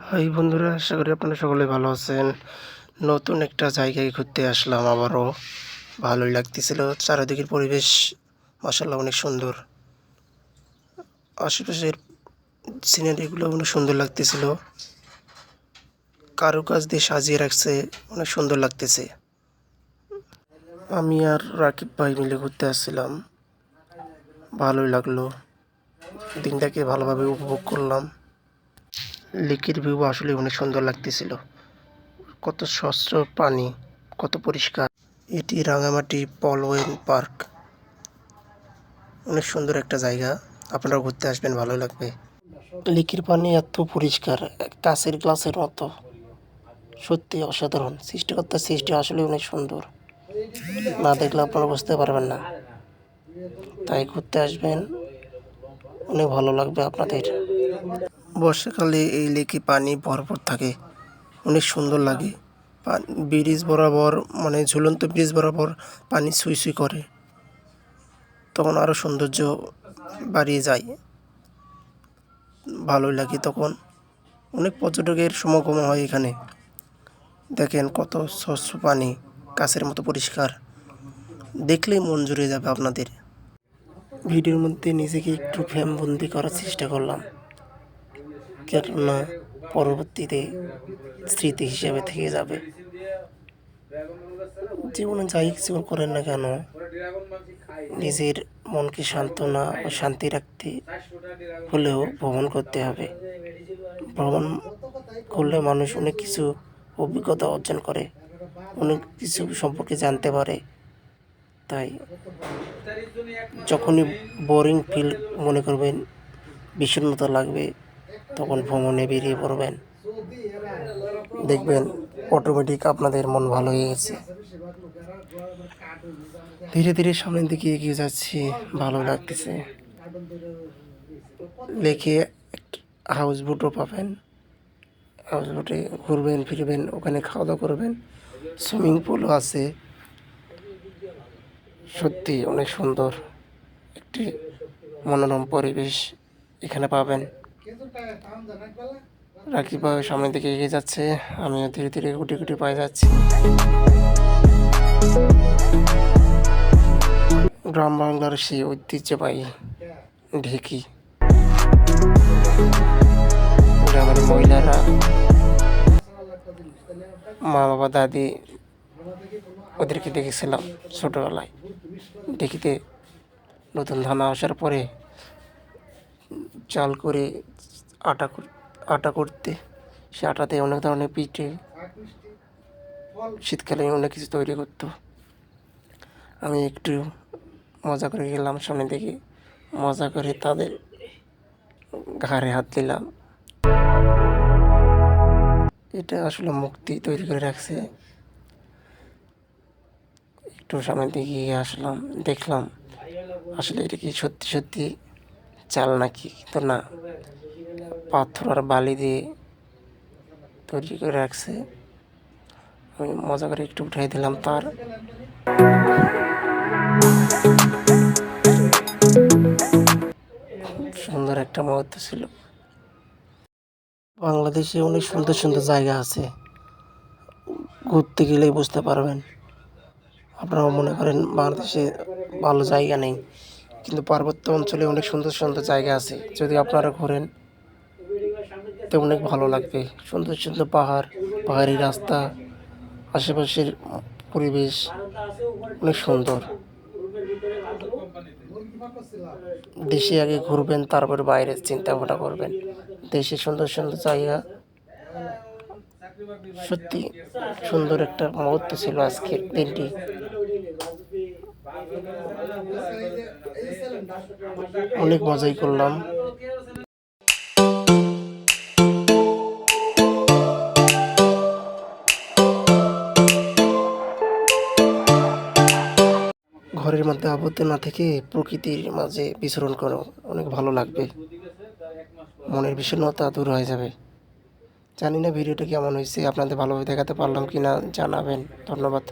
High বন্ধুরা, আশা করি আপনারা সকলে ভালো আছেন। নতুন একটা জায়গায় ঘুরতে আসলাম আবারও। ভালোই লাগতেছিল। চারিদিকের পরিবেশ মাশাআল্লাহ অনেক সুন্দর। আশেপাশের সিনারিগুলো অনেক সুন্দর লাগতেছিল। কারুকাজ দিয়ে সাজিয়ে রাখছে, অনেক সুন্দর লাগতেছে। আমি আর রাকিব ভাই মিলে ঘুরতে আসছিলাম, ভালোই লাগলো। দিনটাকে ভালোভাবে উপভোগ করলাম। লেকের ভিউ আসলে অনেক সুন্দর লাগতেছিল। কত স্বচ্ছ পানি, কত পরিষ্কার। এটি রাঙামাটি পলওয়েন পার্ক। অনেক সুন্দর একটা জায়গা, আপনারা ঘুরতে আসবেন, ভালো লাগবে। লেকের পানি এত পরিষ্কার, কাঁচের গ্লাসের মতো। সত্যি অসাধারণ। সৃষ্টিকর্তার সৃষ্টি আসলে অনেক সুন্দর, না দেখলে আপনারা বুঝতে পারবেন না। তাই ঘুরতে আসবেন, অনেক ভালো লাগবে আপনাদের। বর্ষাকালে এই লেকে পানি ভরপুর থাকে, অনেক সুন্দর লাগে। ব্রিজ বরাবর, মানে ঝুলন্ত ব্রিজ বরাবর পানি সুই সুই করে, তখন আরও সৌন্দর্য বাড়িয়ে যায়, ভালোই লাগে তখন। অনেক পর্যটকের সমাগম হয় এখানে। দেখেন কত স্বচ্ছ পানি, কাছের মতো পরিষ্কার, দেখলেই মন জুড়ে যাবে আপনাদের। ভিডিওর মধ্যে নিজেকে একটু ফ্রেমবন্দি করার চেষ্টা করলাম, কেননা পরবর্তীতে স্মৃতি হিসেবে থেকে যাবে। জীবনে যাই কিছু করেন না কেন, নিজের মনকে সান্ত্বনা ও শান্তি রাখতে হলেও ভ্রমণ করতে হবে। ভ্রমণ করলে মানুষ অনেক কিছু অভিজ্ঞতা অর্জন করে, অনেক কিছু সম্পর্কে জানতে পারে। তাই যখনই বোরিং ফিল মনে করবেন, বিষণ্ণতা লাগবে, তখন ভ্রমণে বেরিয়ে পড়বেন। দেখবেন অটোমেটিক আপনাদের মন ভালো হয়ে গেছে। ধীরে ধীরে সামনের দিকে এগিয়ে যাচ্ছি, ভালো লাগতেছে। লেকে হাউস বোটও পাবেন, হাউস বোটে ঘুরবেন ফিরবেন, ওখানে খাওয়া দাওয়া করবেন। সুইমিং পুলও আছে। সত্যি অনেক সুন্দর একটি মনোরম পরিবেশ এখানে পাবেন। রাকিব ভাই সামনের দিকে এগিয়ে যাচ্ছে, আমিও ধীরে ধীরে গুটি গুটি পায়ে যাচ্ছি। গ্রাম বাংলার সেই ঐতিহ্যবাহী ঢেকি। গ্রামের মহিলারা, মা বাবা দাদি, ওদেরকে দেখেছিলাম ছোটোবেলায়। ঢেকিতে নতুন ধান আসার পরে চাল করে আটা করতে, সে আটাতে অনেক ধরনের পিঠে, শীতকালে অনেক কিছু তৈরি করতো। আমি একটু মজা করে গেলাম সামনে দিকে, মজা করে তাদের ঘাড়ে হাত দিলাম। এটা আসলে মুক্তি তৈরি করে রাখছে। একটু সামনের দিকে গিয়ে আসলাম, দেখলাম আসলে এটা কি সত্যি সত্যি চাল নাকি, কিন্তু না, পাথর আর বালি দিয়ে তৈরি করে রাখছে। আমি মজা করে একটু উঠাই দিলাম তার। সুন্দর একটা মুহূর্ত ছিল। বাংলাদেশে অনেক সুন্দর সুন্দর জায়গা আছে, ঘুরতে গেলেই বুঝতে পারবেন। আপনারা মনে করেন বাংলাদেশে ভালো জায়গা নেই, কিন্তু পার্বত্য অঞ্চলে অনেক সুন্দর সুন্দর জায়গা আছে। যদি আপনারা ঘোরেন তো অনেক ভালো লাগবে। সুন্দর সুন্দর পাহাড়, পাহাড়ি রাস্তা, আশেপাশের পরিবেশ অনেক সুন্দর। দেশে আগে ঘুরবেন, তারপর বাইরে চিন্তা ভাবনা করবেন। দেশে সুন্দর সুন্দর জায়গা, সত্যি সুন্দর একটা মুহূর্ত ছিল আজকের দিনটি। অনেক মজাই করলাম। ঘরের মধ্যে আবদ্ধ না থেকে প্রকৃতির মাঝে বিচরণ করো, অনেক ভালো লাগবে, মনের বিষণ্ণতা দূর হয়ে যাবে। জানি না ভিডিওটা কেমন হয়েছে, আপনাদের ভালোভাবে দেখাতে পারলাম কি না জানাবেন। ধন্যবাদ।